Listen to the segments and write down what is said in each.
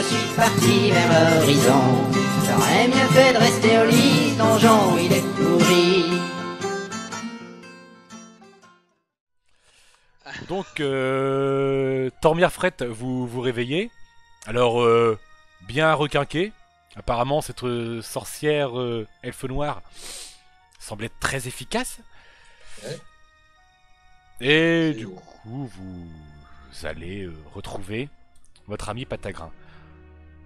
je suis parti vers l'horizon. J'aurais mieux fait de rester au lit, donjon il est pourri. Donc, Tormir Fret, vous vous réveillez. Alors, bien requinqué. Apparemment, cette sorcière elfe noire semble être très efficace. Ouais. Et du coup, vous allez retrouver votre ami Patagrin.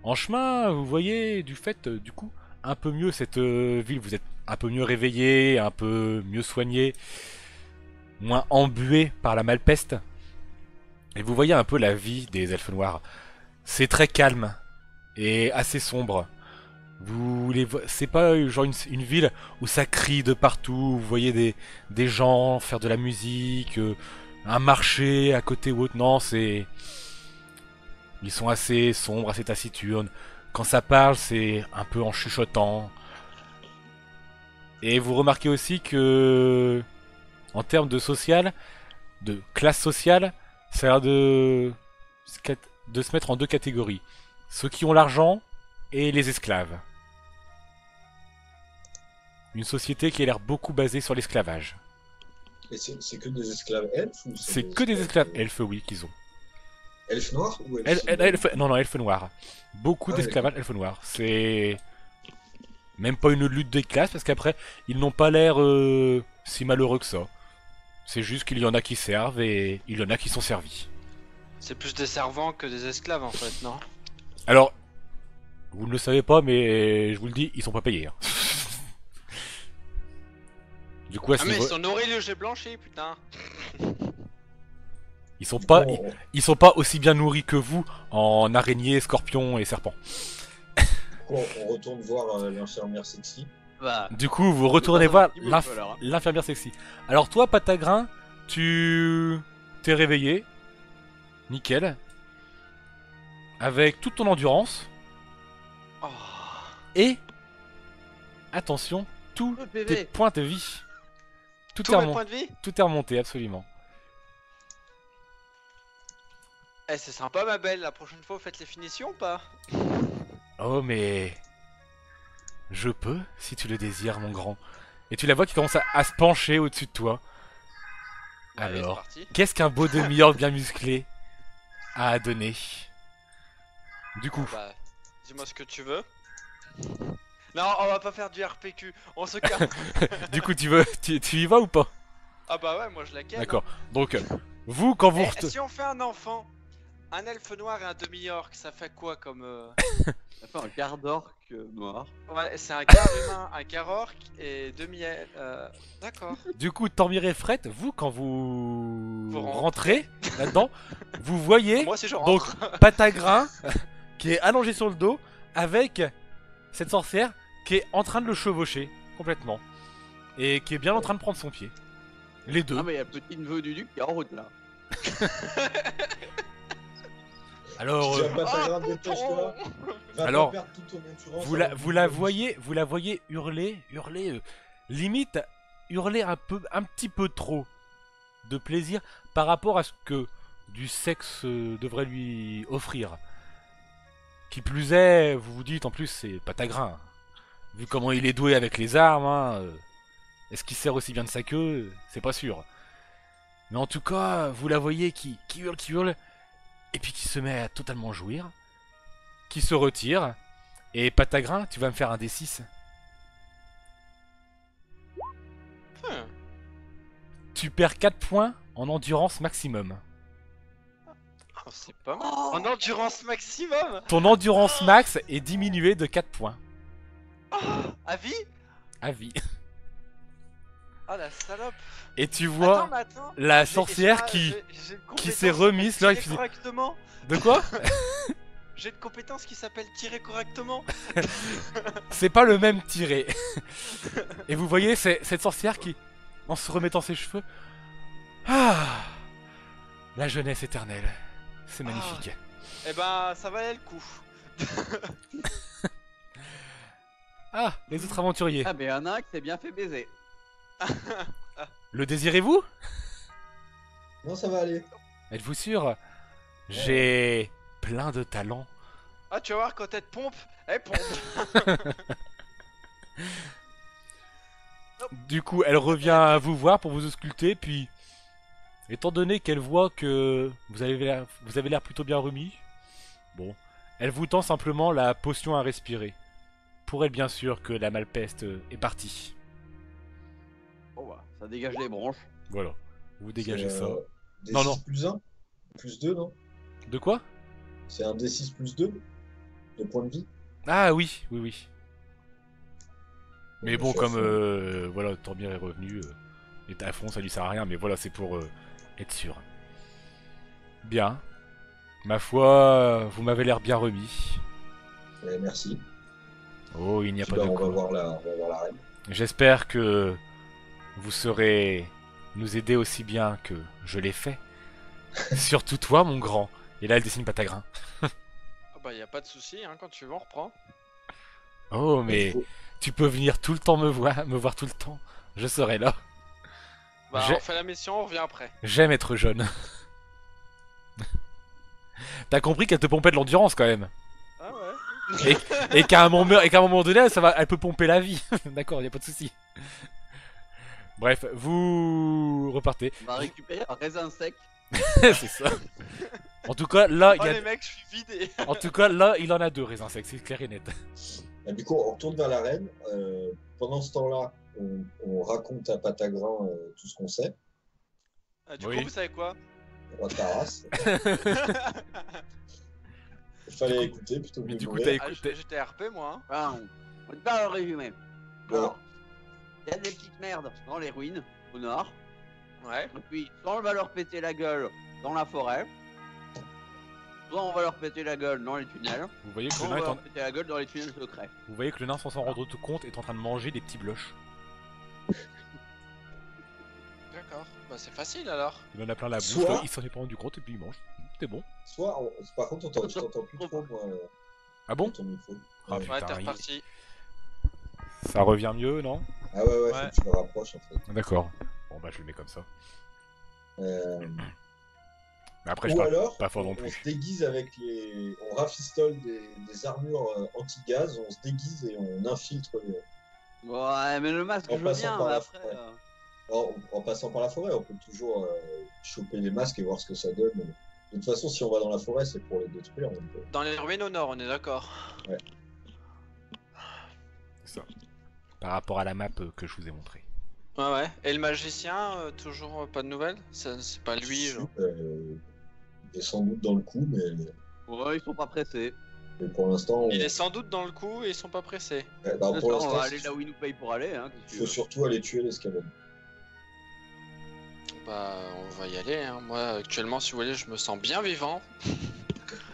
En chemin, vous voyez du fait, du coup, un peu mieux cette ville. Vous êtes un peu mieux réveillé, un peu mieux soigné, moins embué par la malpeste. Et vous voyez un peu la vie des elfes noirs. C'est très calme et assez sombre. C'est pas genre une ville où ça crie de partout. Vous voyez des gens faire de la musique, un marché à côté ou autre. Non, c'est... Ils sont assez sombres, assez taciturnes. Quand ça parle, c'est un peu en chuchotant. Et vous remarquez aussi que... En termes de social, de classe sociale, ça a l'air de se mettre en deux catégories. Ceux qui ont l'argent et les esclaves. Une société qui a l'air beaucoup basée sur l'esclavage. Et c'est que des esclaves elfes ou C'est que des esclaves elfes, oui, qu'ils ont. Elfes noirs ou elfes Non, elfes noirs. Beaucoup d'esclavage elfes noirs. C'est... Même pas une lutte des classes, parce qu'après, ils n'ont pas l'air si malheureux que ça. C'est juste qu'il y en a qui servent et il y en a qui sont servis. C'est plus des servants que des esclaves en fait, non? Alors, vous ne le savez pas, mais je vous le dis, ils sont pas payés. Hein. Du coup, à ce Ah mais niveau... ils sont nourris le jet blanchi, putain. Ils sont pas, Oh. ils sont pas aussi bien nourris que vous en araignées, scorpions et serpents. On retourne voir l'infirmière sexy. Bah, Du coup, vous retournez voir petit peu, alors. l'infirmière sexy. Alors toi, Patagrin, tu t'es réveillé, nickel, avec toute ton endurance Oh. et attention, tous Le PV. tes points de vie. Tout Tous est mes remonté. points de vie? Tout est remonté, absolument. Eh c'est sympa ma belle, la prochaine fois vous faites les finitions ou pas? Oh mais je peux, si tu le désires, mon grand. Et tu la vois qui commence à se pencher au-dessus de toi. Allez, c'est Alors, parti. qu'est-ce qu'un beau demi-orc bien musclé a à donner? Du coup, Bah, dis-moi ce que tu veux. Non, on va pas faire du RPQ, on se calme. du coup, tu y vas ou pas? Ah bah ouais, moi je la ken. D'accord. Donc, vous, quand vous... Eh, si on fait un enfant, un elfe noir et un demi-orc, ça fait quoi comme... Ça fait un quart d'orc noir. Ouais, c'est un quart humain, un quart orc et demi-elfe. D'accord. Du coup, Tormir et Fret, vous, quand vous Vous rentrez là-dedans, vous voyez Moi si je donc rentre. Patagrin qui est allongé sur le dos avec cette sorcière qui est en train de le chevaucher complètement et qui est bien en train de prendre son pied. Les deux. Ah, mais il y a le petit neveu du duc qui est en route là. Alors, Tu dis à Patagrin, dépêche-toi. Va Alors, pas perdre toute ton endurance. vous la voyez hurler, limite hurler un petit peu trop de plaisir par rapport à ce que du sexe devrait lui offrir. Qui plus est, vous vous dites en plus c'est Patagrin. Vu comment il est doué avec les armes, hein, est-ce qu'il sert aussi bien de sa queue? C'est pas sûr. Mais en tout cas, vous la voyez qui hurle, et puis qui se met à totalement jouir, qui se retire, et Patagrin, tu vas me faire un D6. Tu perds 4 points en endurance maximum. Oh, c'est pas mal. En endurance maximum. Ton endurance max est diminuée de 4 points. À vie. À vie. Oh la salope. Et tu vois Attends, mais attends. la J'ai- sorcière j'ai- qui j'ai une s'est compétence remise, là, s'appelle il tirer fait- correctement. De quoi? J'ai une compétence qui s'appelle tirer correctement. C'est pas le même tiré. Et vous voyez cette sorcière qui, en se remettant ses cheveux... Ah, la jeunesse éternelle. C'est magnifique. Eh ben, ça valait le coup. Ah, les autres aventuriers. Ah, mais un qui s'est bien fait baiser. Le désirez-vous? Non, ça va aller. Êtes-vous sûr? J'ai plein de talents Ah, tu vas voir quand elle te pompe, elle pompe. Du coup, elle revient vous voir pour vous ausculter, puis étant donné qu'elle voit que vous avez l'air plutôt bien remis, bon, elle vous tend simplement la potion à respirer. Pour être bien sûr que la malpeste est partie. Bon bah, ça dégage les bronches. Voilà, vous dégagez ça. D6 Non, non. plus 1, plus 2, non? De quoi? C'est un D6 plus 2 de points de vie? Ah oui, oui, oui. Mais bon, Je suis à comme fond. voilà, Torbir est revenu, et à fond, ça lui sert à rien, mais voilà, c'est pour être sûr. Bien. Ma foi, vous m'avez l'air bien remis. Merci. Oh, il n'y a Puis pas bah, de on va quoi. voir la reine. J'espère que vous saurez nous aider aussi bien que je l'ai fait. Surtout toi, mon grand. Et là, elle dessine Patagrin. Ah bah, y a pas de souci, hein, quand tu veux, on reprend. Oh, Il mais faut- tu peux venir tout le temps me voir tout le temps. Je serai là. Bah, J'ai- on fait la mission, on revient après. J'aime être jeune. T'as compris qu'elle te pompait de l'endurance quand même. Ah ouais. Et qu'à un moment donné, elle peut pomper la vie. D'accord, y a pas de souci. Bref, vous repartez. On va récupérer un raisin sec. C'est ça. En tout cas, là, Oh les mecs, je suis vidé. En tout cas, là, il en a deux raisins secs, c'est clair et net. Bah, du coup, on retourne vers la reine. Pendant ce temps-là, on raconte à Patagran tout ce qu'on sait. Ah, du Oui. coup, vous savez quoi? Roi de ta race. Il fallait écouter plutôt que Mais de du coup, mourir. t'as Ah, écouté. j'étais RP moi. Hein. Ah, on te parle en résumé. Voilà. Alors, il y a des petites merdes dans les ruines, au nord. Ouais. Et puis, soit on va leur péter la gueule dans la forêt, soit on va leur péter la gueule dans les tunnels, Vous voyez que soit le on nain va est en... leur péter la gueule dans les tunnels secrets. Vous voyez que le nain, sans s'en rendre compte, est en train de manger des petits blushs. D'accord. Bah, c'est facile alors. Il en a plein la bouche, Soit- il s'en est pas rendu compte et puis il mange. C'est bon. Soit, par contre, je t'entends plus trop, moi, Ah bon? ton micro. Ah, Ouais. Ouais, t'es putain, reparti. ça revient mieux, non? Ah ouais, Ouais. faut que tu le rapproches en fait. D'accord. Bon bah je le mets comme ça. Euh, Mais après je ou parle alors, pas fort non on plus. se déguise avec les. On rafistole des armures anti-gaz, on se déguise et on infiltre Ouais, mais le masque, En je veux passant bien, par mais la après. forêt. En passant par la forêt, on peut toujours choper les masques et voir ce que ça donne. De toute façon, si on va dans la forêt, c'est pour les détruire. Donc, Dans les ruines au nord, on est d'accord. C'est ça. Par rapport à la map que je vous ai montrée. Ouais, ouais. Et le magicien, toujours pas de nouvelles? C'est pas lui, genre. il est sans doute dans le coup, Ouais, ils sont pas pressés. mais pour l'instant, Il est sans doute dans le coup et ils sont pas pressés. bah, pour on l'instant, va aller là où ils nous payent pour aller. Hein, il faut surtout aller tuer l'escalade. Bah, on va y aller. Hein. Moi, actuellement, si vous voulez, je me sens bien vivant.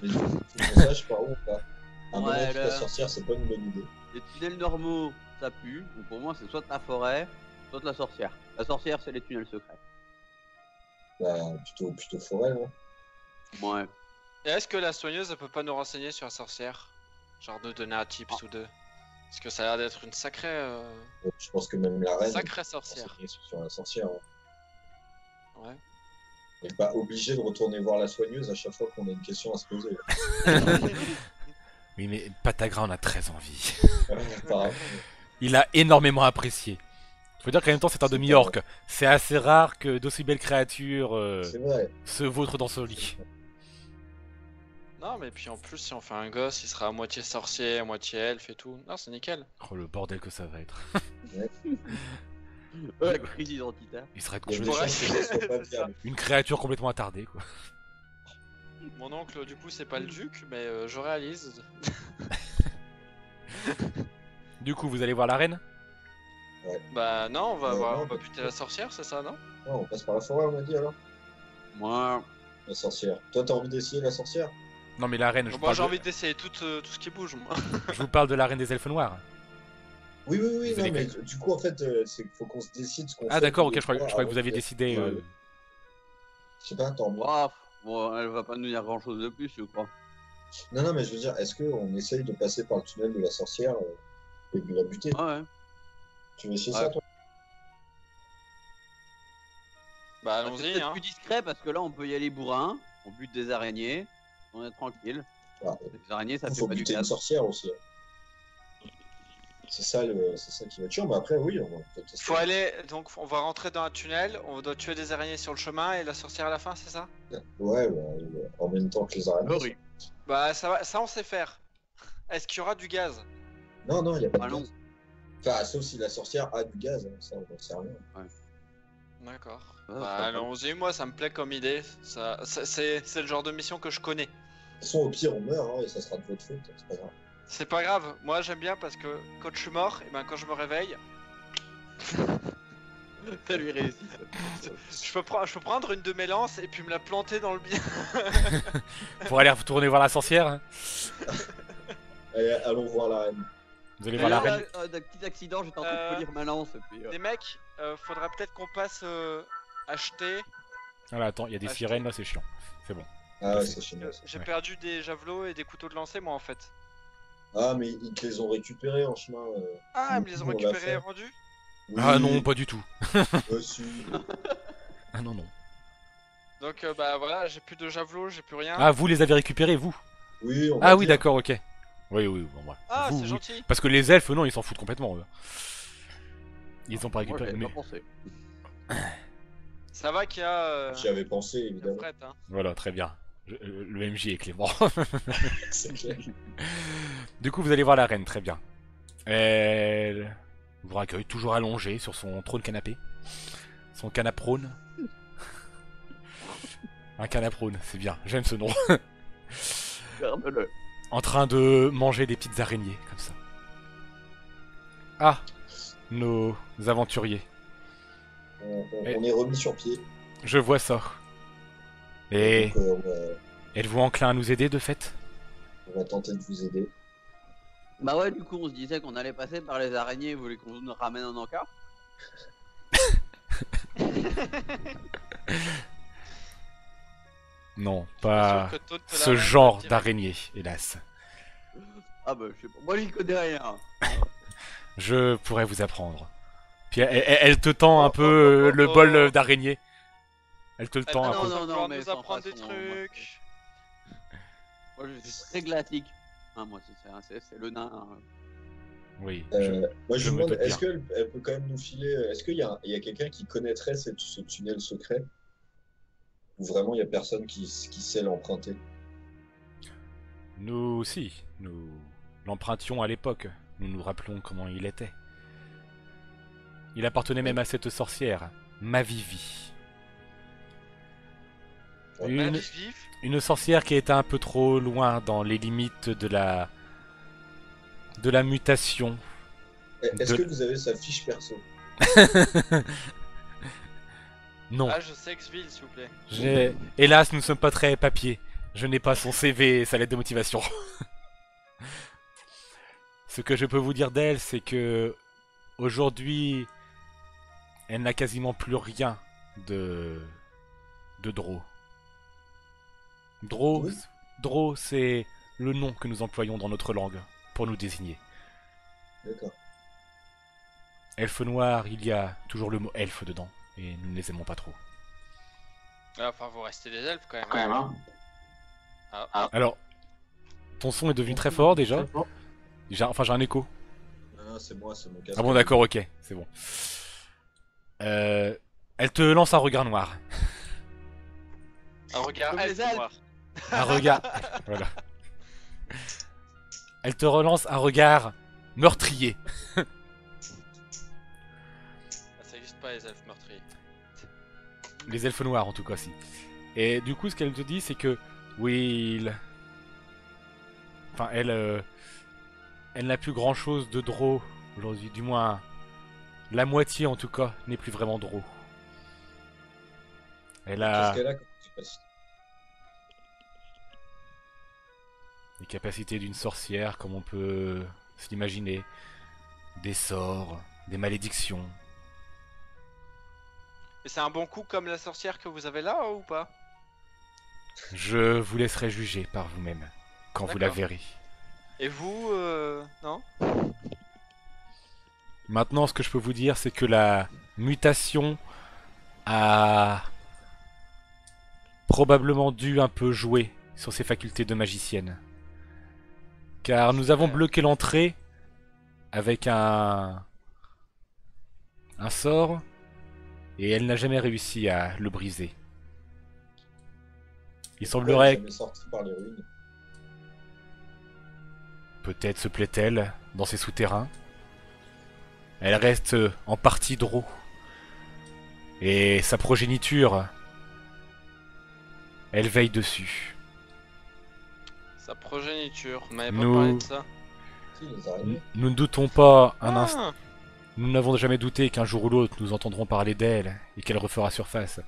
Mais il faut qu'on sache par où on va. À un moment, Ouais, que la là. sorcière, c'est pas une bonne idée. Les tunnels normaux, ça pue. Donc pour moi, c'est soit de la forêt, soit de la sorcière. La sorcière, c'est les tunnels secrets. Bah, plutôt forêt, hein. Ouais. Et est-ce que la soigneuse, elle peut pas nous renseigner sur la sorcière? Genre nous donner un tips ou deux? Parce que ça a l'air d'être une sacrée, Donc, je pense que même la reine. sacrée peut sorcière. renseigner sur la sorcière. Hein. Ouais. On n'est pas obligé de retourner voir la soigneuse à chaque fois qu'on a une question à se poser. Oui mais Patagran en a très envie. Apparemment. Il a énormément apprécié. Faut dire qu'en même temps c'est un C'est demi-orc. C'est assez rare que d'aussi belles créatures C'est vrai. se vautrent dans son lit. Non, mais puis en plus, si on fait un gosse, il sera à moitié sorcier, à moitié elfe et tout. Non, c'est nickel. Oh le bordel que ça va être. La crise identitaire. Il serait Il y a cool. des Ouais, chances que ça soit pas c'est viable. Une créature complètement attardée quoi. Mon oncle, du coup, c'est pas le duc, mais je réalise. Du coup vous allez voir la reine? Bah non, on va Non, on va pas buter la sorcière, c'est ça, non? Non, on passe par la forêt, on a dit alors. Moi, La sorcière. Toi, t'as envie d'essayer la sorcière? Non mais la reine, je, Moi, parle j'ai de- envie d'essayer tout ce qui bouge, moi. je vous parle de la reine des elfes noirs. Oui, Vous non, avez mais du coup, en fait, c'est qu'il faut qu'on se décide ce qu'on fait. Ah d'accord, ok, tous les je croyais trois que vous aviez avant de- décidé. Ouais. Je sais pas, tant mieux. ouah, bon, elle va pas nous dire grand chose de plus, je crois. Non, mais je veux dire, est-ce qu'on essaye de passer par le tunnel de la sorcière et de la buter? Ah ouais. Tu veux essayer Ouais. ça, toi? Bah C'est allons-y, peut-être hein. plus discret parce que là, on peut y aller bourrin, on bute des araignées, on est tranquille. Ah, Les araignées, ça il fait faut pas du buter une gaz. sorcière aussi. C'est ça, c'est ça qui va tuer, mais après, oui, on va peut-être tester. Faut aller, donc on va rentrer dans un tunnel, on doit tuer des araignées sur le chemin et la sorcière à la fin, c'est ça? Ouais, en même temps que les araignées. Horrible. Bah ça va, ça on sait faire. Est-ce qu'il y aura du gaz? Non, non, il n'y a pas Ah de non. gaz. Enfin, sauf si la sorcière a du gaz, hein, ça, on n'en sait rien. D'accord. Ah, Bah ça va. allons-y, moi ça me plaît comme idée. C'est le genre de mission que je connais. De toute façon, au pire, on meurt, hein, et ça sera de votre faute, c'est pas grave. C'est pas grave, moi j'aime bien parce que quand je suis mort, et ben quand je me réveille, Ça lui réussit. je peux prendre une de mes lances et puis me la planter dans le bien. Pour aller retourner voir la sorcière, hein. Allez, allons voir la reine. Vous allez voir la reine. D'un petit accident, j'étais en train de polir ma lance. Et puis, Les mecs, faudra peut-être qu'on passe acheter. Voilà, attends, il y a des Acheter. sirènes là, c'est chiant. C'est bon. Ah ouais, c'est- c'est chiant. ça. J'ai Ouais. perdu des javelots et des couteaux de lancer moi en fait. Ah, mais ils te les ont récupérés en chemin. Ah, ils me les ont on l'a récupérés et fait. rendus? Oui, Ah non, pas du tout. si. Ah non, non. Donc bah voilà, j'ai plus de javelots, j'ai plus rien. Ah, vous les avez récupérés, vous? Oui, on Ah va oui, dire. d'accord, ok. Oui, oui, bon, ouais. Ah, Vous, c'est oui. gentil. Parce que les elfes, non, ils s'en foutent complètement. Eux. Ils ont pas moi, récupéré. j'avais Mais pas pensé. Ça va qu'il y a J'y avais pensé, le évidemment. fret, hein. voilà, très bien. Le MJ est clément. C'est clair. Du coup, vous allez voir la reine, très bien. Elle vous raccueille, toujours allongée sur son trône canapé. Son canaprone. Un canaprone, c'est bien, j'aime ce nom. Garde-le. En train de manger des petites araignées, comme ça. Ah, nos aventuriers. On est remis sur pied. Je vois ça. Et Donc, êtes-vous enclin à nous aider, de fait? on va tenter de vous aider. Bah ouais, du coup, on se disait qu'on allait passer par les araignées. Vous voulez qu'on nous ramène en encart? Non, Sûr pas que Toad te ce la genre direct. d'araignée, hélas. Ah bah, je sais pas. Moi, j'y connais rien. Je pourrais vous apprendre. Puis elle te tend un peu le bol d'araignée. Elle te le Elle tend va un non, peu. non, pouvoir mais nous sans apprendre des façon, trucs. Moi, je suis très glacique. Hein, moi, c'est le nain. Hein. Oui. Moi, je je vous me demande, doute est-ce qu'elle peut quand même nous filer. Est-ce qu'il y a quelqu'un qui connaîtrait ce tunnel secret? Ou vraiment il n'y a personne qui sait l'emprunter? Nous aussi, nous l'empruntions à l'époque. Nous nous rappelons comment il était. Il appartenait même à cette sorcière, Mavivi. Ouais. Une, Vif, vif. une sorcière qui était un peu trop loin dans les limites de la mutation. Est-ce De- que vous avez sa fiche perso? Non, Ah, je sais Xville, s'il vous plaît. hélas, nous ne sommes pas très papier. Je n'ai pas son CV et sa lettre de motivation. Ce que je peux vous dire d'elle, c'est que aujourd'hui, elle n'a quasiment plus rien de Drow. Oui. Drow, c'est le nom que nous employons dans notre langue pour nous désigner. D'accord. Elfe noir, il y a toujours le mot elfe dedans, et nous ne les aimons pas trop. Ah, enfin, vous restez des elfes quand même. hein. Alors, ton son est devenu très fort déjà. J'ai un écho. Ah, c'est moi, c'est mon casque. Ah bon, d'accord, ok, c'est bon. Elle te lance un regard noir. Un regard Comme elfe les elfes. noir. Un regard. Voilà. Elle te relance un regard meurtrier. Ah, ça existe pas les elfes meurtriers. Les elfes noirs en tout cas, si. Et du coup, ce qu'elle te dit, c'est que Will. Enfin, elle n'a plus grand chose de Drow aujourd'hui. Du moins, la moitié en tout cas n'est plus vraiment Drow. Elle a Qu'est-ce qu'elle a comme capacité? les capacités d'une sorcière, comme on peut s'imaginer. Des sorts, des malédictions. Et c'est un bon coup comme la sorcière que vous avez là ou pas? Je vous laisserai juger par vous-même quand vous la D'accord. verrez. Et vous, non? Maintenant, ce que je peux vous dire, c'est que la mutation a probablement dû un peu jouer sur ses facultés de magicienne. Car nous avons bloqué l'entrée avec un sort et elle n'a jamais réussi à le briser. Il Elle semblerait, est jamais sortie par les ruines. peut-être se plaît-elle dans ses souterrains. Elle reste en partie Drow. Et sa progéniture, elle veille dessus. Sa progéniture, vous m'avez pas Nous- parlé de ça. Si, les araignées. Nous ne doutons pas un instant. Ah, Nous n'avons jamais douté qu'un jour ou l'autre nous entendrons parler d'elle et qu'elle refera surface.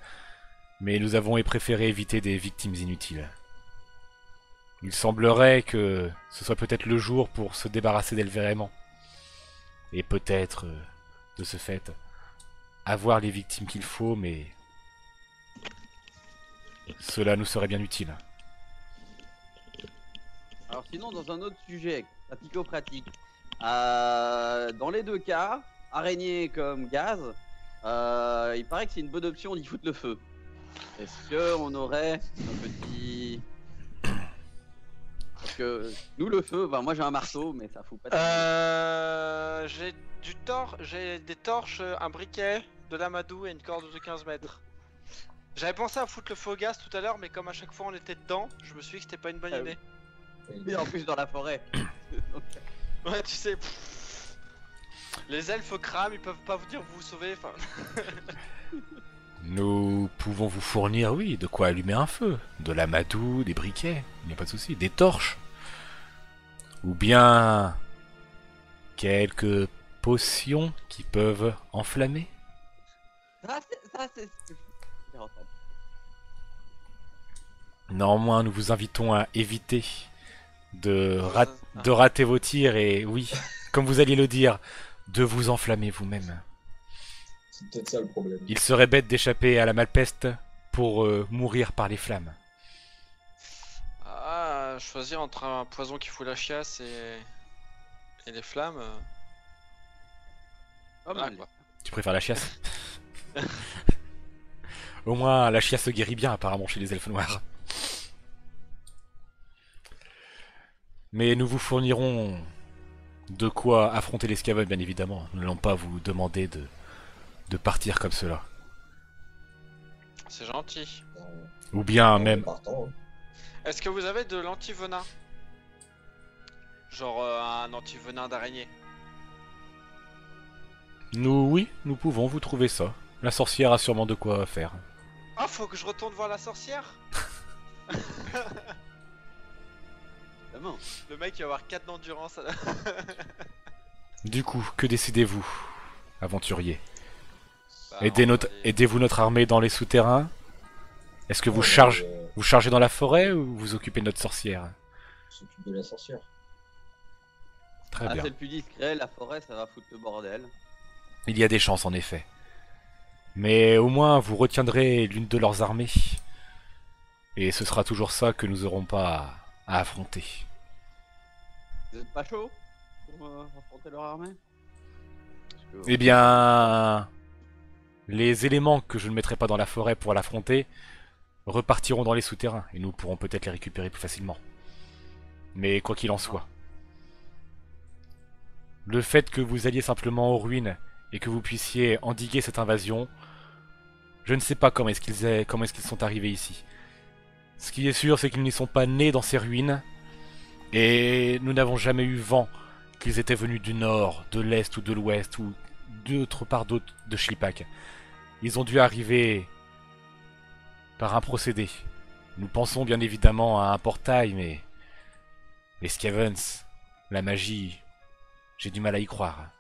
Mais nous avons préféré éviter des victimes inutiles. Il semblerait que ce soit peut-être le jour pour se débarrasser d'elle vraiment. Et peut-être, de ce fait, avoir les victimes qu'il faut, mais cela nous serait bien utile. Alors sinon, dans un autre sujet, pratico-pratique, dans les deux cas, araignée comme gaz, il paraît que c'est une bonne option d'y foutre le feu. Est-ce que on aurait un petit... Parce que nous le feu, ben moi j'ai un marteau, mais ça fout pas de... j'ai des torches, un briquet, de l'amadou et une corde de 15 mètres. J'avais pensé à foutre le feu au gaz tout à l'heure, mais comme à chaque fois on était dedans, je me suis dit que c'était pas une bonne Ah idée. Mais en plus dans la forêt. Donc, Ouais, tu sais. Les elfes crament, ils peuvent pas vous dire vous sauver. Enfin, Nous pouvons vous fournir, oui, de quoi allumer un feu. De l'amadou, des briquets, il n'y a pas de souci, des torches. Ou bien quelques potions qui peuvent enflammer. ça c'est... J'ai entendu. Néanmoins, nous vous invitons à éviter de rater vos tirs et, oui, comme vous alliez le dire, de vous enflammer vous-même. C'est peut-être ça le problème. Il serait bête d'échapper à la malpeste pour mourir par les flammes. ah, choisir entre un poison qui fout la chiasse et les flammes. Pas mal. quoi. Tu préfères la chiasse? Au moins, la chiasse se guérit bien apparemment chez les elfes noirs. Mais nous vous fournirons de quoi affronter les Skaven, bien évidemment. Nous n'allons pas vous demander de partir comme cela. C'est gentil. Ou bien On est même... partant, hein. Est-ce que vous avez de l'antivenin? Genre un antivenin d'araignée. Oui, nous pouvons vous trouver ça. La sorcière a sûrement de quoi faire. Ah, faut que je retourne voir la sorcière? Évidemment. Le mec il va avoir 4 d'endurance. Du coup, que décidez-vous, aventurier? Bah, Aidez-vous notre armée dans les souterrains? Est-ce que vous Ouais, chargez dans la forêt ou vous occupez de notre sorcière? on s'occupe de la sorcière. Très Ah, bien. c'est le plus discret, la forêt ça va foutre le bordel. Il y a des chances en effet. Mais au moins vous retiendrez l'une de leurs armées. Et ce sera toujours ça que nous n'aurons pas à affronter. Vous êtes pas chaud pour affronter leur armée? Parce que- Eh bien... Les éléments que je ne mettrai pas dans la forêt pour l'affronter repartiront dans les souterrains. Et nous pourrons peut-être les récupérer plus facilement. Mais quoi qu'il en soit. Le fait que vous alliez simplement aux ruines et que vous puissiez endiguer cette invasion, je ne sais pas comment est-ce qu'ils sont arrivés ici. Ce qui est sûr, c'est qu'ils n'y sont pas nés dans ces ruines, et nous n'avons jamais eu vent qu'ils étaient venus du nord, de l'est ou de l'ouest, ou d'autre part d'autre de Shlipak. Ils ont dû arriver par un procédé. Nous pensons bien évidemment à un portail, mais les Skavens, la magie, j'ai du mal à y croire.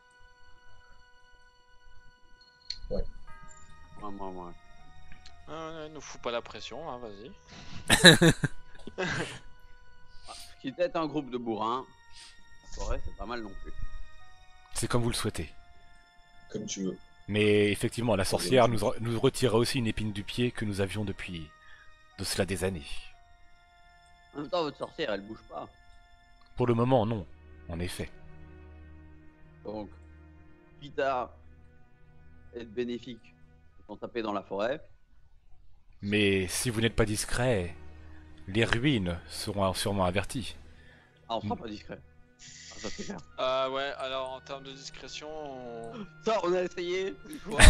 Ouais. nous fous pas la pression, hein, vas-y. Qui était un groupe de bourrins, la forêt c'est pas mal non plus. C'est comme vous le souhaitez. Comme tu veux. Mais effectivement, la sorcière nous retira aussi une épine du pied que nous avions depuis de cela des années. En même temps votre sorcière elle bouge pas. Pour le moment, non. En effet. Donc, quitte à être bénéfique, on taper dans la forêt. Mais si vous n'êtes pas discret, les ruines seront sûrement averties. Ah, on sera pas discret. Ah, ça c'est clair. Ouais, alors en termes de discrétion, Ça, on a essayé une fois.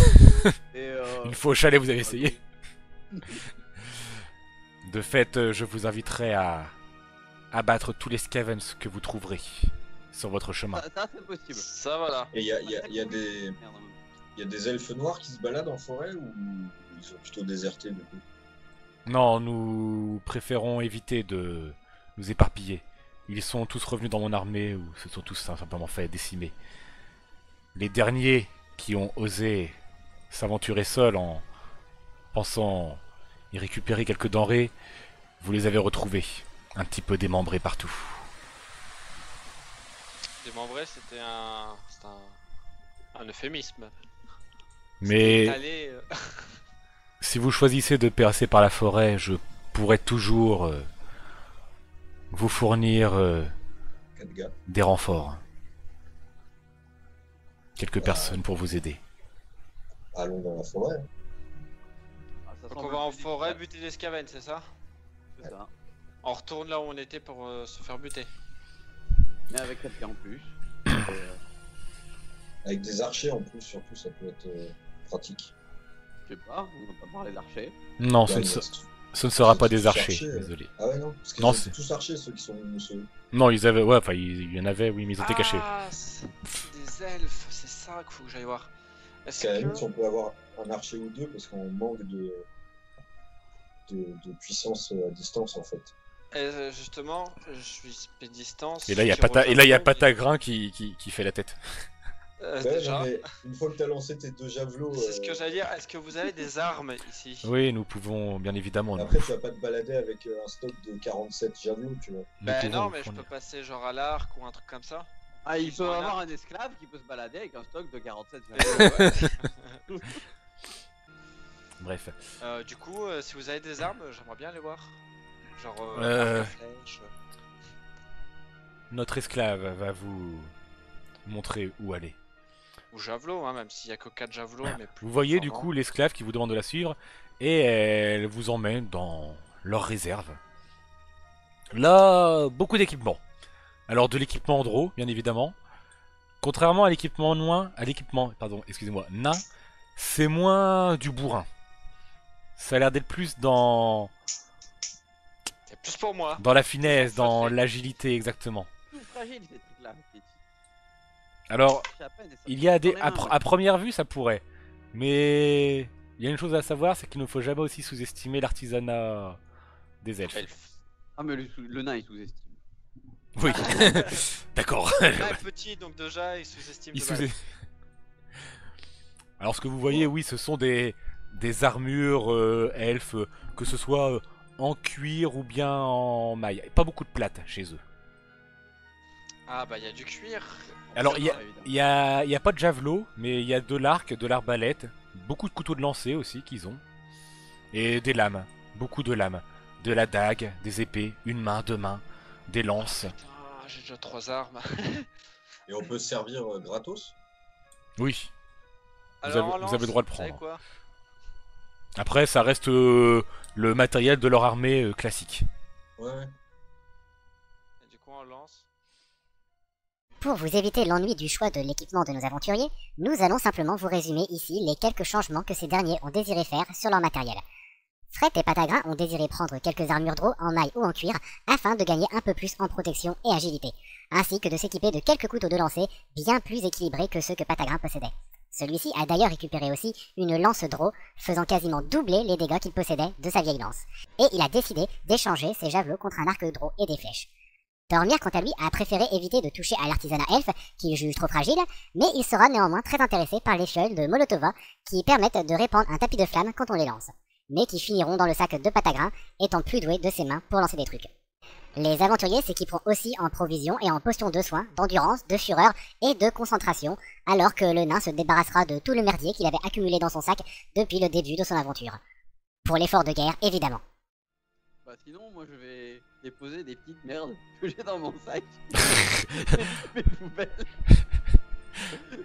Et Une fois au chalet, vous avez essayé. De fait, je vous inviterai à abattre tous les scavens que vous trouverez sur votre chemin. ça c'est possible. ça voilà. Et il y a des. Merde, hein. Il y a des elfes noirs qui se baladent en forêt ou ils sont plutôt désertés du coup? Non, nous préférons éviter de nous éparpiller. Ils sont tous revenus dans mon armée ou se sont tous simplement fait décimer. Les derniers qui ont osé s'aventurer seuls en pensant y récupérer quelques denrées, vous les avez retrouvés, un petit peu démembrés partout. Démembré, c'était un euphémisme. Mais Allez, si vous choisissez de passer par la forêt, je pourrais toujours vous fournir 4 gars. des renforts. Quelques Ah. personnes pour vous aider. Allons dans la forêt. Ah, ça donc semble on va en plus forêt discret, buter des scavens, c'est ça? c'est ça. On retourne là où on était pour se faire buter. Mais avec quelqu'un en plus. Avec des archers en plus, surtout, ça peut être pratique. Je sais pas, on n'a pas parlé d'archer. Non, Bah, ce ne sera pas tous des archers, archers, désolé. Ah ouais, non, parce qu'ils Non, sont c'est- tous archers ceux qui sont sauvés. Non, ils avaient, ouais, enfin, il y en avait, oui, mais ils étaient cachés. Ah, c'est des elfes, c'est ça qu'il faut que j'aille voir. Parce Est-ce qu'à la que... limite, on peut avoir un archer ou deux parce qu'on manque de puissance à distance en fait. Justement, je suis spédistance. Et là, il y a tire au et là, il y a javelot, Patagrin qui fait la tête. Ouais, déjà, non, mais une fois que t'as lancé tes 2 javelots, c'est ce que j'allais dire. Est-ce que vous avez des armes ici? Oui, nous pouvons, bien évidemment. après tu vas pas te balader avec un stock de 47 javelots, tu vois. nous Ben pouvons non, vous mais je fournir. peux passer genre à l'arc ou un truc comme ça. Ah, il Ils peut ont un avoir arc. un esclave qui peut se balader avec un stock de 47 Ouais. Bref. Du coup, si vous avez des armes, j'aimerais bien les voir. Genre Euh. arc à flèche. Notre esclave va vous montrer où aller. Ou javelot, hein, même s'il y a que 4 javelots. Mais plus Vous voyez du performants. coup l'esclave qui vous demande de la suivre et elle vous emmène dans leur réserve. Là, beaucoup d'équipements. Alors de l'équipement Andro, bien évidemment. Contrairement à l'équipement nain, c'est moins du bourrin. Ça a l'air d'être plus dans C'est plus pour moi. la finesse, Ils sont dans fâchés. l'agilité exactement. Tout fragile ces trucs-là. Alors, À peine, et ça il y a fait des dans les mains, à première vue ça pourrait, mais il y a une chose à savoir, c'est qu'il ne faut jamais aussi sous-estimer l'artisanat des elfes. Elfe. Ah, mais le nain il sous-estime. Oui, d'accord. Là, est petit, donc déjà, il sous-estime. Il de base. sous- Alors ce que vous voyez, oui, ce sont des armures elfes, que ce soit en cuir ou bien en maille. Pas beaucoup de plate chez eux. Ah bah il y a du cuir. Alors il y a, Évidemment. y a pas de javelot, mais il y a de l'arc, de l'arbalète, beaucoup de couteaux de lancer aussi qu'ils ont, et des lames, beaucoup de lames, de la dague, des épées, une main, deux mains, des lances. Putain, j'ai déjà 3 armes. Et on peut se servir gratos. Oui. Alors, avez- en vous avez le droit de vous savez prendre. quoi? Après, ça reste le matériel de leur armée classique. Ouais, ouais. Et du coup, on lance. Pour vous éviter l'ennui du choix de l'équipement de nos aventuriers, nous allons simplement vous résumer ici les quelques changements que ces derniers ont désiré faire sur leur matériel. Fred et Patagrin ont désiré prendre quelques armures drôles en maille ou en cuir afin de gagner un peu plus en protection et agilité, ainsi que de s'équiper de quelques couteaux de lancer bien plus équilibrés que ceux que Patagrin possédait. Celui-ci a d'ailleurs récupéré aussi une lance draw faisant quasiment doubler les dégâts qu'il possédait de sa vieille lance, et il a décidé d'échanger ses javelots contre un arc draw et des flèches. Dormir, quant à lui, a préféré éviter de toucher à l'artisanat elfe, qu'il juge trop fragile, mais il sera néanmoins très intéressé par les fioles de Molotova, qui permettent de répandre un tapis de flammes quand on les lance, mais qui finiront dans le sac de Patagrin, étant plus doué de ses mains pour lancer des trucs. Les aventuriers s'équiperont aussi en provisions et en potions de soins, d'endurance, de fureur et de concentration, alors que le nain se débarrassera de tout le merdier qu'il avait accumulé dans son sac depuis le début de son aventure. Pour l'effort de guerre, évidemment. Bah sinon, moi je vais déposer des petites merdes que j'ai dans mon sac. Mes poubelles.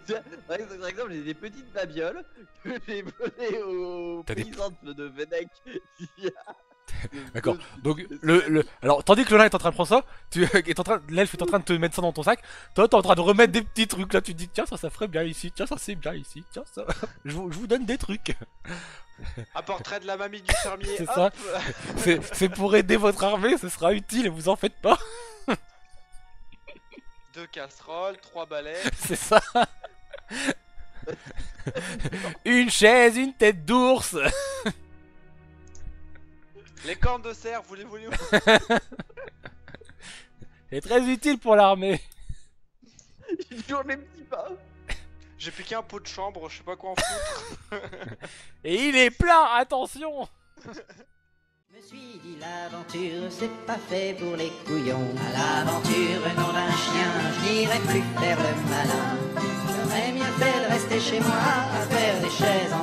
Tiens, par exemple, j'ai des petites babioles que j'ai volées aux T'as des- paysans de Vedek il y a D'accord. Donc alors tandis que le nain est en train de prendre ça, l'elfe est en train de te mettre ça dans ton sac. Toi t'es en train de remettre des petits trucs là. Tu te dis tiens ça ferait bien ici. Tiens ça c'est bien ici. Tiens ça. je vous donne des trucs. Un portrait de la mamie du fermier. C'est hop. ça. C'est pour aider votre armée. Ce sera utile. Vous en faites pas. 2 casseroles, 3 balais. C'est ça. Une chaise, une tête d'ours. Les cornes de cerf, voulez-vous les C'est très utile pour l'armée. J'ai toujours les petits pas. J'ai piqué un pot de chambre, je sais pas quoi en foutre. Et il est plein. Attention. Je me suis dit l'aventure c'est pas fait pour les couillons. À l'aventure nom d'un chien, je n'irai plus faire le malin. J'aurais mieux fait de rester chez moi à faire des chaises